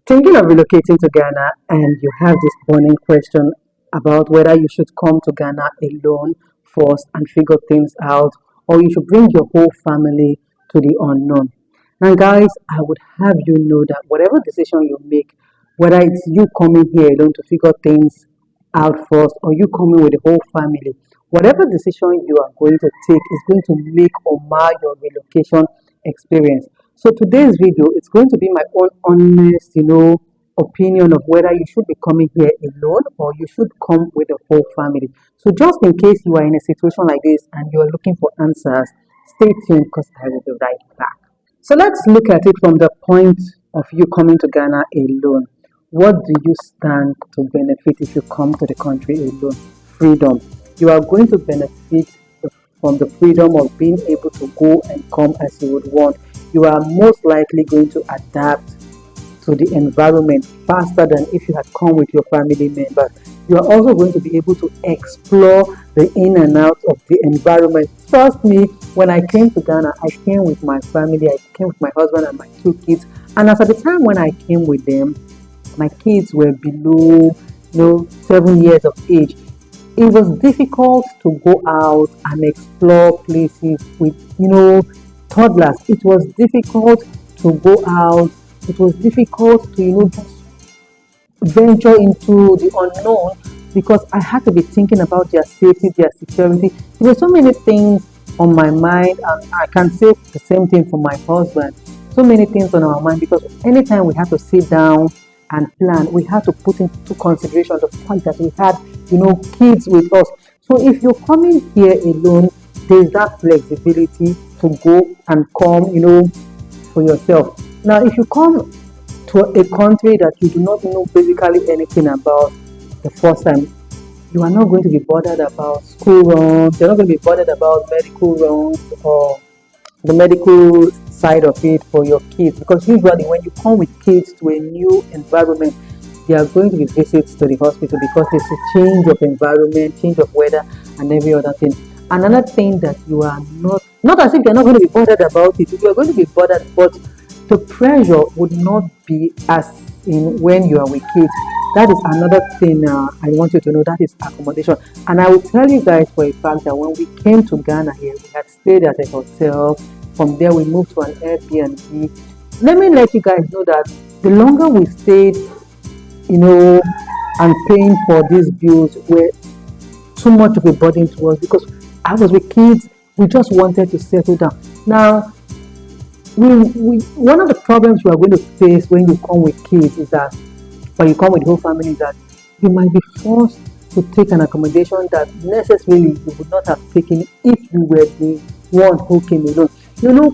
Thinking of relocating to Ghana, and you have this burning question about whether you should come to Ghana alone first and figure things out, or you should bring your whole family to the unknown. Now, guys, I would have you know that whatever decision you make, whether it's you coming here alone to figure things out first, or you coming with the whole family, whatever decision you are going to take is going to make or mar your relocation experience. So today's video, it's going to be my own honest, opinion of whether you should be coming here alone or you should come with the whole family. So just in case you are in a situation like this and you are looking for answers, stay tuned because I will be right back. So let's look at it from the point of you coming to Ghana alone. What do you stand to benefit if you come to the country alone? Freedom. You are going to benefit from the freedom of being able to go and come as you would want. You are most likely going to adapt to the environment faster than if you had come with your family members. You are also going to be able to explore the in and out of the environment. Trust me, when I came to Ghana, I came with my family, I came with my husband and my two kids. And as at the time when I came with them, my kids were below 7 years of age. It was difficult to go out and explore places with toddlers. It was difficult to go out. It was difficult to just venture into the unknown because I had to be thinking about their safety, their security. There were so many things on my mind, and I can say the same thing for my husband. So many things on our mind because anytime we have to sit down and plan, we have to put into consideration the fact that we had kids with us. So if you're coming here alone, there's that flexibility to go and come for yourself. Now if you come to a country that you do not know basically anything about the first time, you are not going to be bothered about school runs, you're not going to be bothered about medical runs or the medical side of it for your kids, because usually when you come with kids to a new environment, there are going to be visits to the hospital because there's a change of environment, change of weather, and every other thing. Another thing that you are not as if you're not going to be bothered about it, you are going to be bothered, but the pressure would not be as in when you are with kids. That is another thing I want you to know, that is accommodation. And I will tell you guys for a fact that when we came to Ghana here, we had stayed at a hotel. From there, we moved to an Airbnb. Let me let you guys know that the longer we stayed, and paying for these bills were too much of a burden to us because I was with kids. We just wanted to settle down. Now, one of the problems you are going to face when you come with kids is that, or you come with the whole family, is that you might be forced to take an accommodation that necessarily you would not have taken if you were the one who came alone.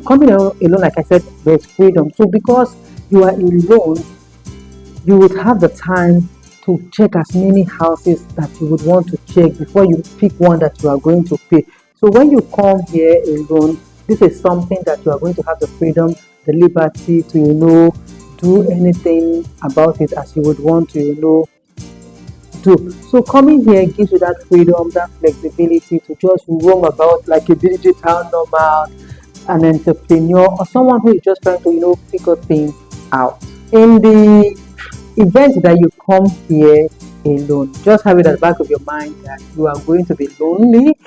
Coming alone, like I said, there's freedom. So because you are alone, you would have the time to check as many houses that you would want to check before you pick one that you are going to pay. So when you come here alone, this is something that you are going to have the freedom, the liberty to, do anything about it as you would want to, do. So coming here gives you that freedom, that flexibility to just roam about like a digital nomad, an entrepreneur, or someone who is just trying to, figure things out. In the event that you come here alone, just have it at the back of your mind that you are going to be lonely,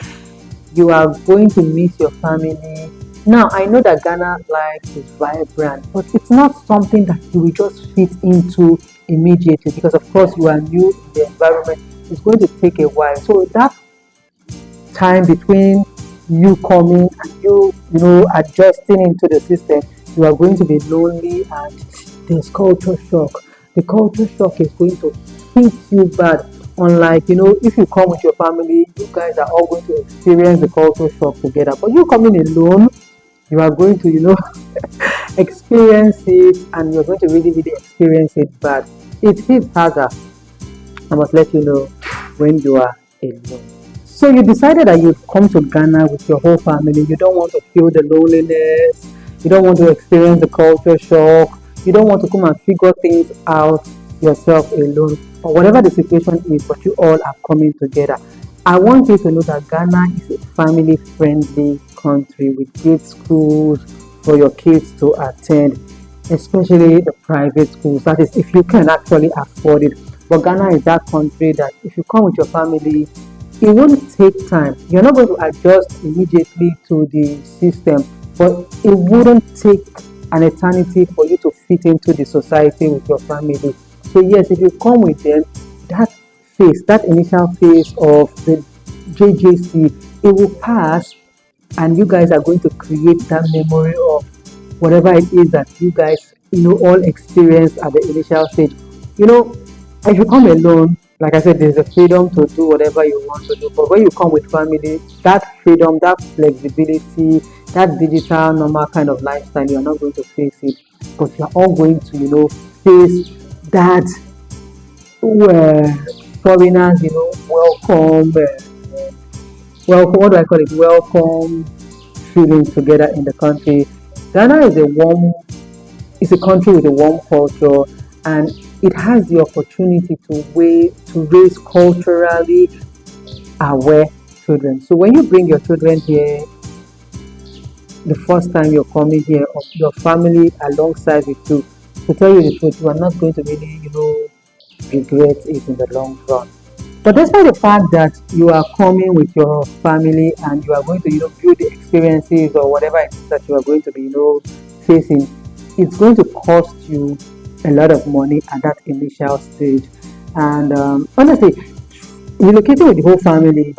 you are going to miss your family. Now, I know that Ghana life is vibrant, but it's not something that you will just fit into immediately because, of course, you are new in the environment. It's going to take a while. So that time between you coming and you adjusting into the system, you are going to be lonely and there's culture shock. The culture shock is going to hit you bad. Unlike, if you come with your family, you guys are all going to experience the culture shock together. But you coming alone, you are going to, experience it, and you're going to really, really experience it bad. It hits harder. I must let you know when you are alone. So you decided that you'd come to Ghana with your whole family. You don't want to feel the loneliness. You don't want to experience the culture shock. You don't want to come and figure things out yourself alone, or whatever the situation is, but you all are coming together. I want you to know that Ghana is a family-friendly country with great schools for your kids to attend. especially the private schools. That is, if you can actually afford it. But Ghana is that country that if you come with your family, it won't take time. You're not going to adjust immediately to the system, but it wouldn't take an eternity for you to fit into the society with your family. So yes, if you come with them, that phase, that initial phase of the JJC, it will pass, and you guys are going to create that memory of whatever it is that you guys all experienced at the initial stage. you know if you come alone, like I said, there's a freedom to do whatever you want to do, but when you come with family, that freedom, that flexibility, that digital normal kind of lifestyle, you're not going to face it, but you're all going to face that foreigners welcome, what do I call it, welcome feeling together in the country. Ghana is a country with a warm culture, and it has the opportunity to raise culturally aware children. So when you bring your children here, the first time you're coming here, of your family alongside with you, to tell you the truth, you are not going to really, regret it in the long run. But despite the fact that you are coming with your family and you are going to, build the experiences or whatever it is that you are going to be, facing, it's going to cost you a lot of money at that initial stage. And honestly, relocating with the whole family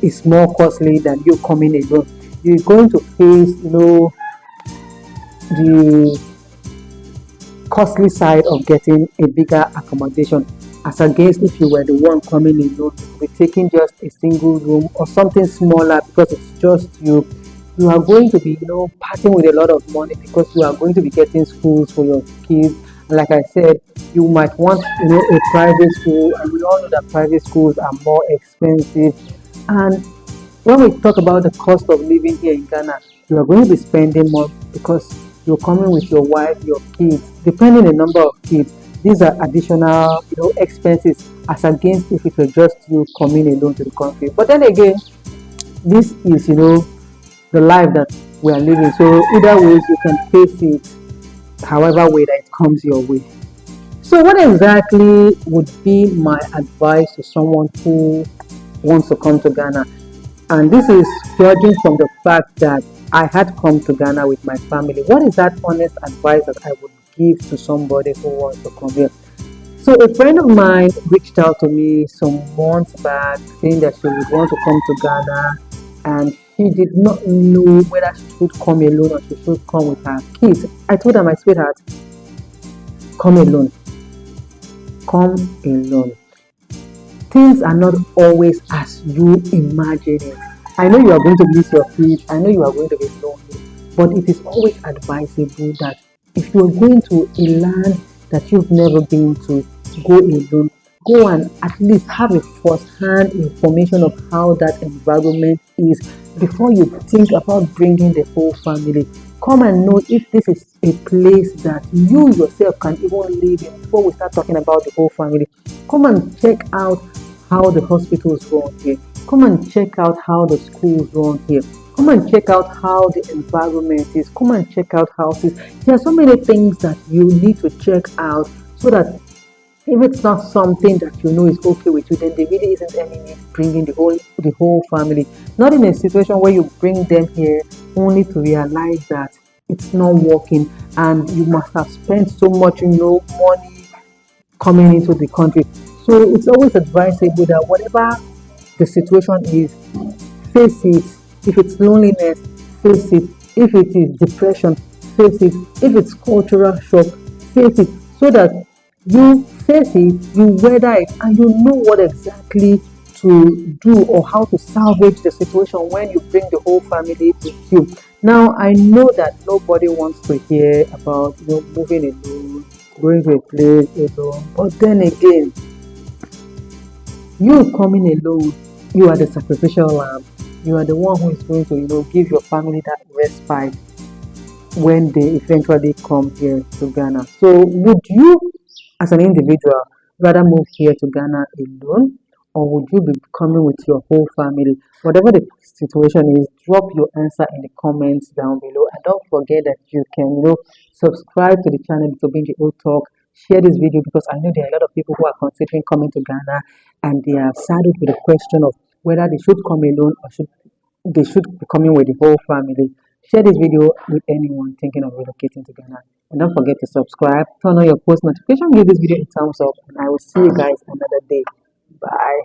is more costly than you coming alone. You're going to face, the costly side of getting a bigger accommodation as against if you were the one coming alone. You will be taking just a single room or something smaller because it's just you. You are going to be, parting with a lot of money because you are going to be getting schools for your kids. And like I said, you might want, a private school, and we all know that private schools are more expensive. And when we talk about the cost of living here in Ghana, you are going to be spending more because you're coming with your wife, your kids, depending on the number of kids. These are additional, expenses as against if it were just you coming alone to the country. But then again, this is, the life that we are living. So either ways, you can face it however way that it comes your way. So what exactly would be my advice to someone who wants to come to Ghana? And this is judging from the fact that I had come to Ghana with my family. What is that honest advice that I would give to somebody who wants to come here? So a friend of mine reached out to me some months back saying that she would want to come to Ghana, and she did not know whether she should come alone or she should come with her kids. I told her, my sweetheart, come alone. Come alone. Things are not always as you imagine it. I know you are going to miss your kids, I know you are going to be lonely, but it is always advisable that if you are going to a land that you've never been to, go alone. Go and at least have a first-hand information of how that environment is before you think about bringing the whole family. Come and know if this is a place that you yourself can even live in before we start talking about the whole family. Come and check out how the hospitals run here. Come and check out how the schools run here. Come and check out how the environment is. Come and check out houses. There are so many things that you need to check out so that if it's not something that you know is okay with you, then there really isn't any need bringing the whole family. Not in a situation where you bring them here only to realize that it's not working, and you must have spent so much, money coming into the country. So it's always advisable that whatever the situation is, face it. If it's loneliness, face it. If it is depression, face it. If it's cultural shock, face it. So that you face it, you weather it, and you know what exactly to do or how to salvage the situation when you bring the whole family with you. Now, I know that nobody wants to hear about moving alone, going to a place alone, but then again, you coming alone, you are the sacrificial lamb. You are the one who is going to, give your family that respite when they eventually come here to Ghana. So, would you, as an individual, rather move here to Ghana alone, or would you be coming with your whole family? Whatever the situation is, drop your answer in the comments down below, and don't forget that you can, Subscribe to the channel to Binge Old Talk. Share this video because I know there are a lot of people who are considering coming to Ghana and they are saddled with the question of whether they should come alone or they should be coming with the whole family. Share this video with anyone thinking of relocating to Ghana. And don't forget to subscribe, turn on your post notification, give this video a thumbs up, and I will see you guys another day. Bye.